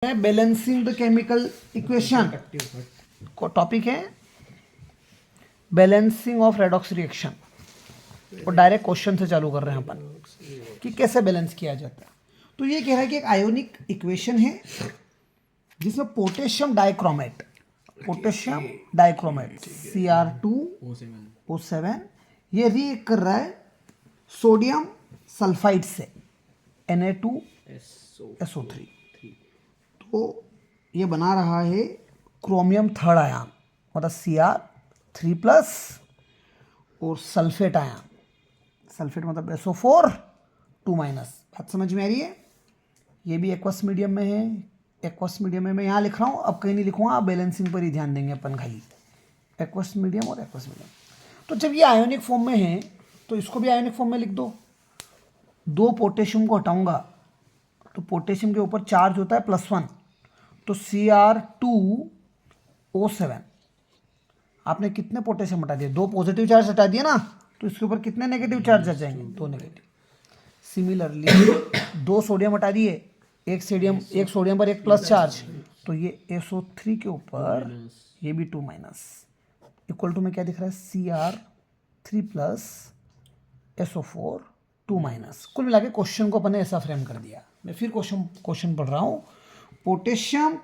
Balancing the chemical equation को topic है balancing of redox reaction. और डायरेक्ट क्वेश्चन से चालू कर रहे हैं अपन कि कैसे बैलेंस किया जाता है। तो ये कह रहा है कि एक आयोनिक इक्वेशन है जिसमें पोटेशियम डाइक्रोमेट Cr2O7 ये रिएक्ट कर रहा है सोडियम सल्फाइड से Na2SO3। तो ये बना रहा है क्रोमियम थर्ड आयन मतलब Cr3+ और सल्फेट आयन, सल्फेट मतलब SO4 2-। बात समझ में आ रही है। ये भी एक्वस मीडियम में है। एक्वस मीडियम में मैं यहाँ लिख रहा हूँ, अब कहीं नहीं लिखूँगा, आप बैलेंसिंग पर ही ध्यान देंगे अपन खाली। एक्वस मीडियम और एक्वस मीडियम। तो जब ये आयोनिक फॉर्म में है तो इसको भी आयोनिक फॉर्म में लिख दो। 2 पोटेशियम को हटाऊंगा तो पोटेशियम के ऊपर चार्ज होता है +1, तो Cr2O7 आपने कितने पोटेशियम हटा दिए? 2 पॉजिटिव चार्ज हटा दिए ना, तो इसके ऊपर कितने नेगेटिव चार्ज आ जाएंगे? 2 नेगेटिव। सिमिलरली 2 सोडियम हटा दिए, एक सोडियम पर एक प्लस चार्ज, तो ये SO3 के ऊपर ये भी 2- इक्वल टू में क्या दिख रहा है? Cr3+ SO4 2-। कुल मिला के क्वेश्चन को अपन ने ऐसा फ्रेम कर दिया। मैं फिर क्वेश्चन पढ़ रहा हूँ। पोटेशियम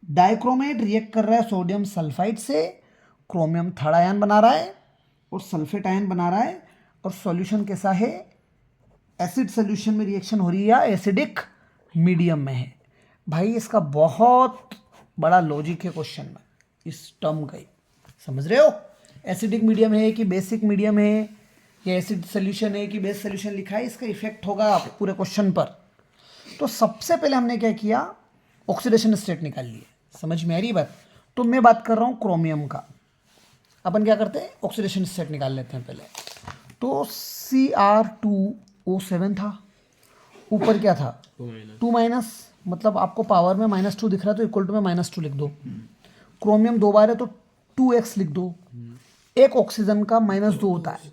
डाइक्रोमेट रिएक्ट कर रहा है सोडियम सल्फाइड से, क्रोमियम थर्ड आयन बना रहा है और सल्फेट आयन बना रहा है। और सॉल्यूशन कैसा है? एसिड सॉल्यूशन में रिएक्शन हो रही है या एसिडिक मीडियम में है? भाई इसका बहुत बड़ा लॉजिक है क्वेश्चन में, इस टर्म का ही। समझ रहे हो? एसिडिक मीडियम है कि बेसिक मीडियम है, या एसिड सॉल्यूशन है कि बेस सॉल्यूशन लिखा है, इसका इफेक्ट होगा पूरे क्वेश्चन पर। तो सबसे पहले हमने क्या किया? ऑक्सीडेशन स्टेट निकाल लिए। समझ में आ रही बात? तो मैं बात कर रहा हूँ क्रोमियम का। अपन क्या करते हैं? ऑक्सीडेशन स्टेट निकाल लेते हैं पहले। तो Cr2O7 था, ऊपर क्या था? 2-, मतलब आपको पावर में -2 दिख रहा है तो इक्वल टू में -2 लिख दो। क्रोमियम 2 बार है तो 2x लिख दो। एक ऑक्सीजन का -2 होता है,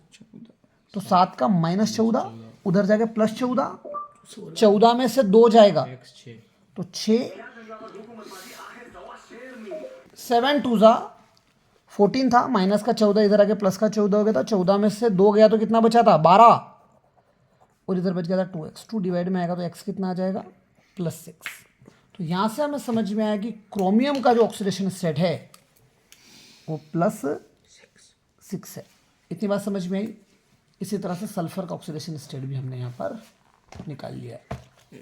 तो 7 का -14, उधर जाके +14, 14 में से 2 जाएगा तो 6, 7 2 14 था, माइनस का 14 इधर आके प्लस का 14 हो गया था। 14 में से 2 गया तो कितना बचा था? 12, और इधर बच गया था 2x। 2 डिवाइड में आएगा तो x कितना आ जाएगा? +6। तो यहाँ से हमें समझ में आया कि क्रोमियम का जो ऑक्सीडेशन स्टेट है वो +6 है। इतनी बात समझ में आई। इसी तरह से सल्फर का ऑक्सीडेशन स्टेट भी हमने यहाँ पर निकाल लिया है।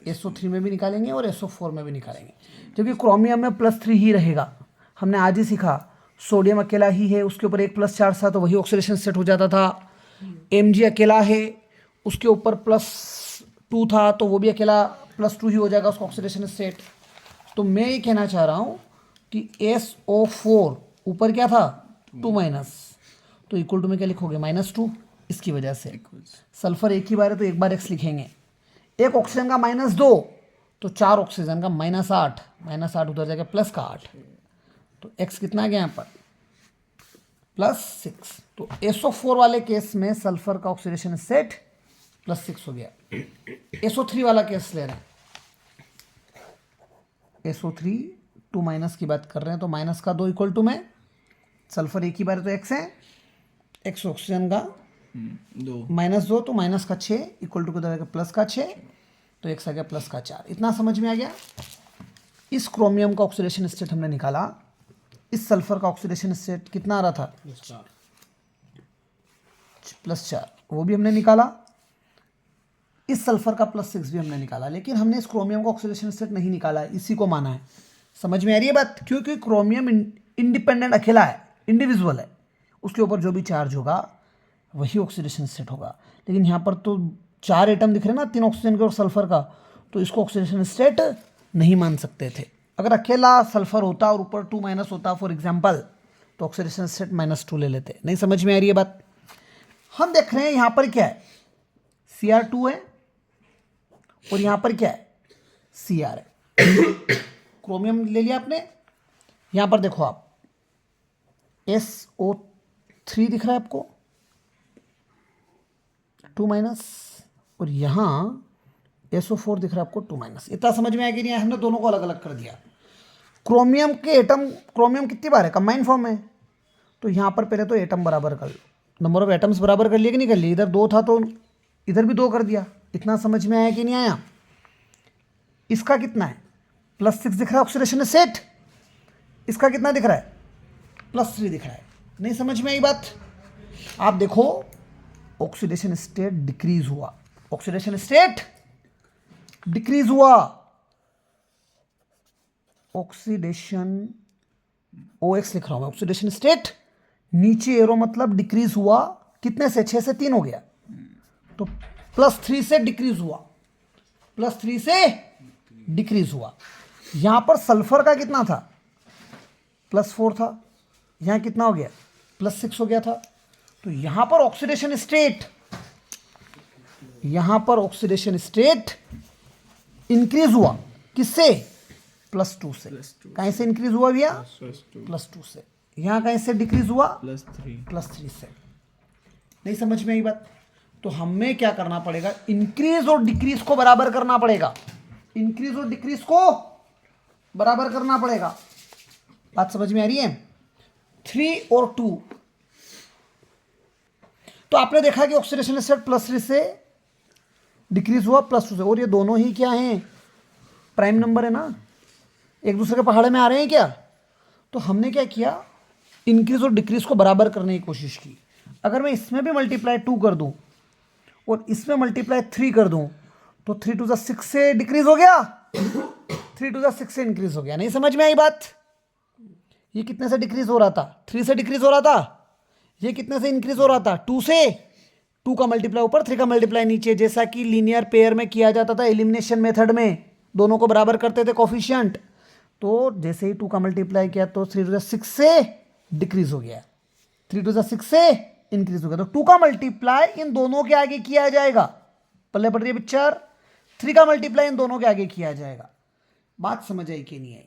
SO3 में भी निकालेंगे और SO4 में भी निकालेंगे, क्योंकि क्रोमियम में +3 ही रहेगा। हमने आज ही सीखा सोडियम अकेला ही है, उसके ऊपर एक प्लस चार्ज था तो वही ऑक्सीडेशन स्टेट हो जाता था। Mg अकेला है, उसके ऊपर +2 था तो वो भी अकेला +2 ही हो जाएगा उसका ऑक्सीडेशन स्टेट। तो मैं ये कहना चाह रहा हूँ कि SO4 ऊपर क्या था? 2-, तो इक्वल टू में क्या लिखोगे? -2। इसकी वजह से सल्फर एक ही बार है तो एक बार x लिखेंगे। एक ऑक्सीजन का -2 तो 4 ऑक्सीजन का -8, -8 उधर जाके प्लस का 8, तो x कितना आ गया यहाँ पर? +6। तो SO4 वाले केस में सल्फर का ऑक्सीडेशन स्टेट +6 हो गया। SO3 वाला केस ले रहे हैं, SO3 2- की बात कर रहे हैं तो -2 इक्वल टू में सल्फर एक ही बार है तो x है, x ऑक्सीजन का -2 तो -6 इक्वल टू किधर +6, तो x आ गया +4। इतना समझ में आ गया। इस क्रोमियम का ऑक्सीडेशन स्टेट हमने निकाला। इस सल्फर का ऑक्सीडेशन स्टेट कितना आ रहा था? +4, वो भी हमने निकाला। इस सल्फर का +6 भी हमने निकाला, लेकिन हमने इस क्रोमियम का ऑक्सीडेशन स्टेट नहीं निकाला है, इसी को माना है। समझ में आ रही है बात? क्योंकि क्रोमियम इंडिपेंडेंट अकेला है, इंडिविजुअल है, उसके ऊपर जो भी चार्ज होगा वही ऑक्सीडेशन स्टेट होगा। लेकिन यहाँ पर तो 4 एटम दिख रहे हैं ना, 3 ऑक्सीजन के और सल्फर का, तो इसको ऑक्सीडेशन स्टेट नहीं मान सकते थे। अगर अकेला सल्फर होता और ऊपर 2- होता फॉर एग्जांपल, तो ऑक्सीडेशन स्टेट -2 ले लेते। नहीं समझ में आ रही है बात? हम देख रहे हैं यहाँ पर क्या है? Cr2 है और यहाँ पर क्या है? Cr है। क्रोमियम ले लिया आपने। यहाँ पर देखो आप, SO3 दिख रहा है आपको 2-, और यहाँ SO4 दिख रहा है आपको 2-। इतना समझ में आया कि नहीं आया? हमने दोनों को अलग अलग कर दिया। क्रोमियम के एटम, क्रोमियम कितनी बार है? कंबाइंड फॉर्म में, तो यहाँ पर पहले तो एटम बराबर कर लो, नंबर ऑफ एटम्स बराबर कर लिए कि नहीं कर लिए? इधर 2 था तो इधर भी 2 कर दिया। इतना समझ में आया कि नहीं आया? इसका कितना है? +6 दिख रहा है ऑक्सीडेशन स्टेट। इसका कितना दिख रहा है? +3 दिख रहा है। नहीं समझ में आई बात? आप देखो, ऑक्सीडेशन स्टेट डिक्रीज हुआ, ऑक्सीडेशन स्टेट डिक्रीज हुआ, ऑक्सीडेशन OX लिख रहा हूं मैं, ऑक्सीडेशन स्टेट नीचे एरो मतलब डिक्रीज हुआ। कितने से? 6 से 3 हो गया, तो +3 से डिक्रीज हुआ, +3 से डिक्रीज हुआ। यहां पर सल्फर का कितना था? +4 था। यहां कितना हो गया? +6 हो गया था। तो यहां पर ऑक्सीडेशन स्टेट, यहां पर ऑक्सीडेशन स्टेट इंक्रीज हुआ। किससे? +2 से। कहीं से इंक्रीज हुआ भैया? +2 से। यहां कहीं से डिक्रीज हुआ? +3 से। नहीं समझ में आई बात? तो हमें क्या करना पड़ेगा? इंक्रीज और डिक्रीज को बराबर करना पड़ेगा, इंक्रीज और डिक्रीज को बराबर करना पड़ेगा। बात समझ में आ रही है? 3 और 2, तो आपने देखा कि ऑक्सीडेशन स्टेट +3 से डिक्रीज हुआ +2 से, और ये दोनों ही क्या हैं? प्राइम नंबर है ना, एक दूसरे के पहाड़े में आ रहे हैं क्या? तो हमने क्या किया? इंक्रीज और डिक्रीज को बराबर करने की कोशिश की। अगर मैं इसमें भी मल्टीप्लाई 2 कर दूं और इसमें मल्टीप्लाई 3 कर दूं, तो 3 to the 6 से डिक्रीज हो गया, 3 to the 6 से इंक्रीज हो गया। नहीं समझ में आई बात? ये कितने से डिक्रीज हो रहा था? 3 से डिक्रीज हो रहा था। ये कितने से इंक्रीज हो रहा था? 2 से। 2 का मल्टीप्लाई ऊपर, 3 का मल्टीप्लाई नीचे, जैसा कि लीनियर पेयर में किया जाता था एलिमिनेशन मेथड में, दोनों को बराबर करते थे कोफिशिएंट। तो जैसे ही 2 का मल्टीप्लाई किया तो 3 to the 6 से डिक्रीज हो गया, 3 to the 6 से इंक्रीज हो गया। तो 2 का मल्टीप्लाई इन दोनों के आगे किया जाएगा, पल्ले पड़ रही है पिक्चर? 3 का मल्टीप्लाई इन दोनों के आगे किया जाएगा। बात समझ आई कि नहीं आई?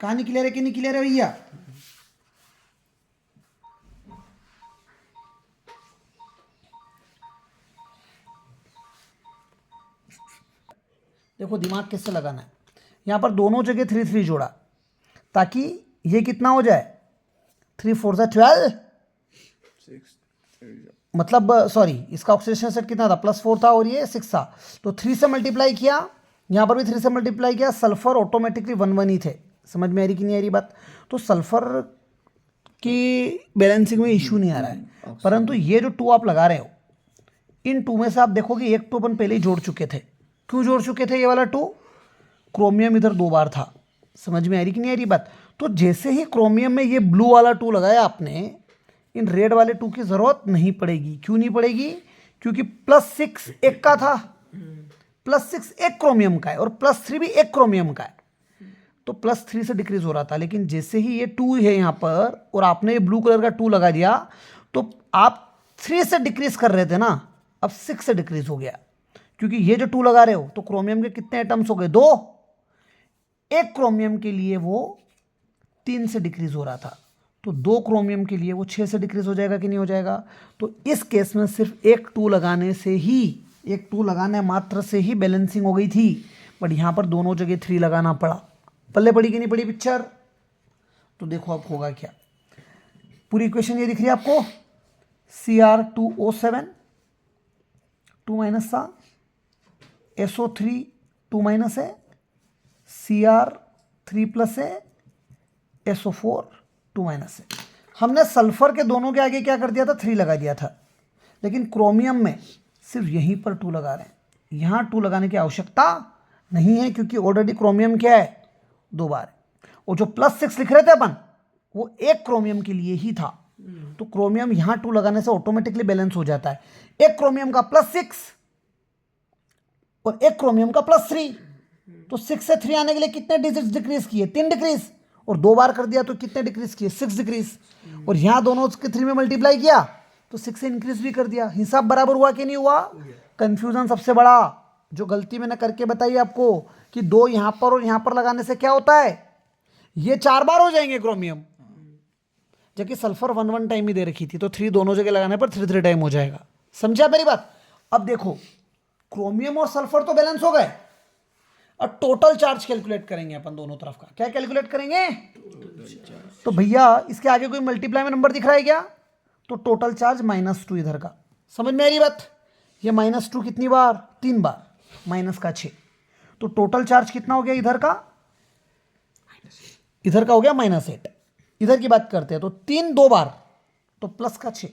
कहानी क्लियर है कि नहीं क्लियर है भैया? देखो दिमाग किससे लगाना है। यहां पर दोनों जगह 3 जोड़ा, ताकि ये कितना हो जाए? 3 4 12, मतलब सॉरी, इसका ऑक्सीडेशन सेट कितना था? +4 था और ये 6 था। तो 3 से मल्टीप्लाई किया, यहां पर भी 3 से मल्टीप्लाई किया, सल्फर ऑटोमेटिकली 1 1 ही थे। समझ में आ रही कि नहीं आ रही बात? तो सल्फर की बैलेंसिंग में इशू नहीं आ रहा है, परंतु ये जो 2 आप लगा रहे हो, इन 2 में से आप देखोगे एक 2 अपन पहले ही जोड़ चुके थे। क्यों जोड़ चुके थे ये वाला 2? क्रोमियम इधर 2 बार था। समझ में आ रही कि नहीं आ रही बात? तो जैसे ही क्रोमियम में ये ब्लू वाला 2 लगाया आपने, इन रेड वाले 2 की जरूरत नहीं पड़ेगी। क्यों नहीं पड़ेगी? क्योंकि +6 एक का था, +6 एक क्रोमियम का है और +3 भी एक क्रोमियम का है, तो +3 से डिक्रीज हो रहा था। लेकिन जैसे ही ये 2 है यहाँ पर और आपने ये ब्लू कलर का 2 लगा दिया, तो आप 3 से डिक्रीज कर रहे थे ना, अब 6 से डिक्रीज हो गया। क्योंकि ये जो 2 लगा रहे हो, तो क्रोमियम के कितने एटम्स हो गए? 2। एक क्रोमियम के लिए वो 3 से डिक्रीज हो रहा था, तो 2 क्रोमियम के लिए वो 6 से डिक्रीज हो जाएगा कि नहीं हो जाएगा? तो इस केस में सिर्फ एक 2 लगाने से ही, एक 2 लगाने मात्र से ही बैलेंसिंग हो गई थी, बट यहाँ पर दोनों जगह 3 लगाना पड़ा। पल्ले पड़ी कि नहीं पड़ी पिक्चर? तो देखो अब होगा क्या। पूरी इक्वेशन ये दिख रही है आपको, Cr2O7 2- सा, SO3 2- है, Cr3+ है, SO4 2- है। हमने सल्फर के दोनों के आगे क्या कर दिया था? 3 लगा दिया था, लेकिन क्रोमियम में सिर्फ यहीं पर 2 लगा रहे हैं। यहाँ 2 लगाने की आवश्यकता नहीं है, क्योंकि ऑलरेडी क्रोमियम क्या है? 2 बार। और जो +6 लिख रहे थे अपन, वो एक क्रोमियम के लिए ही था, तो क्रोमियम यहाँ 2 लगाने से ऑटोमेटिकली बैलेंस हो जाता है। एक क्रोमियम का +6 और एक क्रोमियम का +3, तो 6 से 3 आने के लिए कितने डिजिट्स डिक्रीज किए? 3 डिक्रीज, और 2 बार कर दिया तो कितने डिक्रीज किए? 6 डिक्रीज। और यहाँ दोनों के 3 में मल्टीप्लाई किया तो 6 से इंक्रीज भी कर दिया। हिसाब बराबर हुआ कि नहीं हुआ? कंफ्यूजन सबसे बड़ा जो गलती मैंने करके बताई आपको, कि 2 यहाँ पर और यहाँ पर लगाने से क्या होता है? ये 4 बार हो जाएंगे क्रोमियम, जबकि सल्फर 1 1 टाइम ही दे रखी थी, तो 3 दोनों जगह लगाने पर 3 3 टाइम हो जाएगा। समझा मेरी बात? अब देखो, क्रोमियम और सल्फर तो बैलेंस हो गए, और टोटल चार्ज कैलकुलेट करेंगे अपन दोनों तरफ का। क्या कैलकुलेट करेंगे? तो भैया इसके आगे कोई मल्टीप्लाई में नंबर दिख रहा है क्या? तो टोटल चार्ज -2 इधर का। समझ में आ रही बात? ये -2 कितनी बार? 3 बार, माइनस का 6। तो टोटल चार्ज कितना हो गया इधर का? इधर का हो गया -8। इधर की बात करते हैं तो 3 2 बार तो प्लस का 6,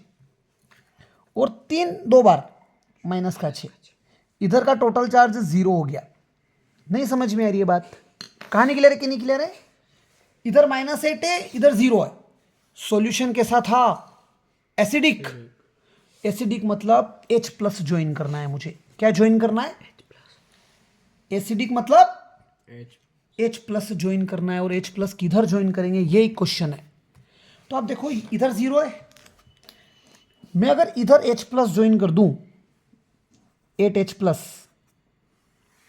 और 3 2 बार माइनस का 6। इधर का टोटल चार्ज 0 हो गया। नहीं समझ में आ रही है बात? कहाँ नहीं क्लियर है कि नहीं क्लियर है? इधर -8 है, इधर 0 है। सॉल्यूशन कैसा था? एसिडिक। एसिडिक मतलब H+ ज्वाइन करना है मुझे। क्या ज्वाइन करना है? एसिडिक मतलब H+ ज्वाइन करना है, और H+ किधर ज्वाइन करेंगे ये एक क्वेश्चन है। तो आप देखो इधर 0 है, मैं अगर इधर H+ ज्वाइन कर दूं 8H+,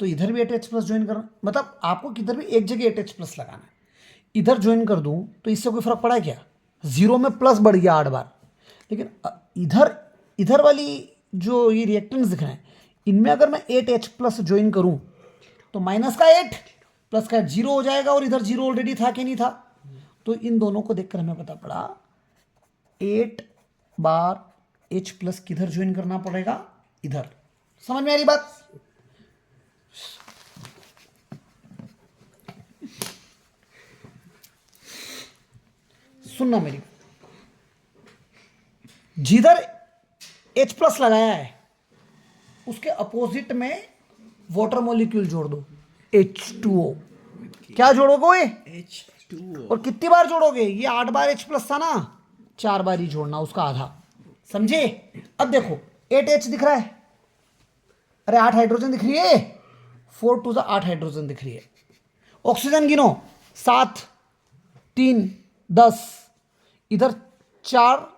तो इधर भी 8H+ ज्वाइन करना, मतलब आपको किधर भी एक जगह 8H+ लगाना है। इधर ज्वाइन कर दूं तो इससे कोई फर्क पड़ा क्या? 0 में प्लस बढ़ गया 8 बार। लेकिन इधर वाली जो ये रिएक्टेंट्स दिख रहे हैं, इनमें अगर मैं 8H+ ज्वाइन करूं तो माइनस का 8 प्लस का 0 हो जाएगा, और इधर 0 ऑलरेडी था कि नहीं था? तो इन दोनों को देखकर हमें पता पड़ा 8 बार H+ किधर ज्वाइन करना पड़ेगा? इधर। समझ में आ रही बात? सुनना मेरी, जिधर H+ लगाया है उसके अपोजिट में वाटर मॉलिक्यूल जोड़ दो, H2O। क्या जोड़ोगे? H2O। और कितनी बार जोड़ोगे? ये 8 बार H+ था ना, 4 बार ही जोड़ना, उसका आधा। समझे? अब देखो 8H दिख रहा है, अरे 8 हाइड्रोजन दिख रही है, 4 2 8 हाइड्रोजन दिख रही है। ऑक्सीजन गिनो, 7 3 10, इधर 4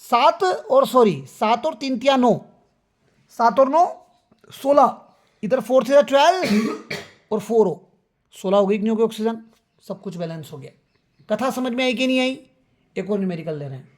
7 और 7 और 3 3 9, 7 और 9 16, इधर 4 3 12 और 4 हो 16 हो गई कि नहीं हो गई ऑक्सीजन? सब कुछ बैलेंस हो गया। कथा समझ में आई कि नहीं आई? एक और न्यूमेरिकल ले रहे हैं।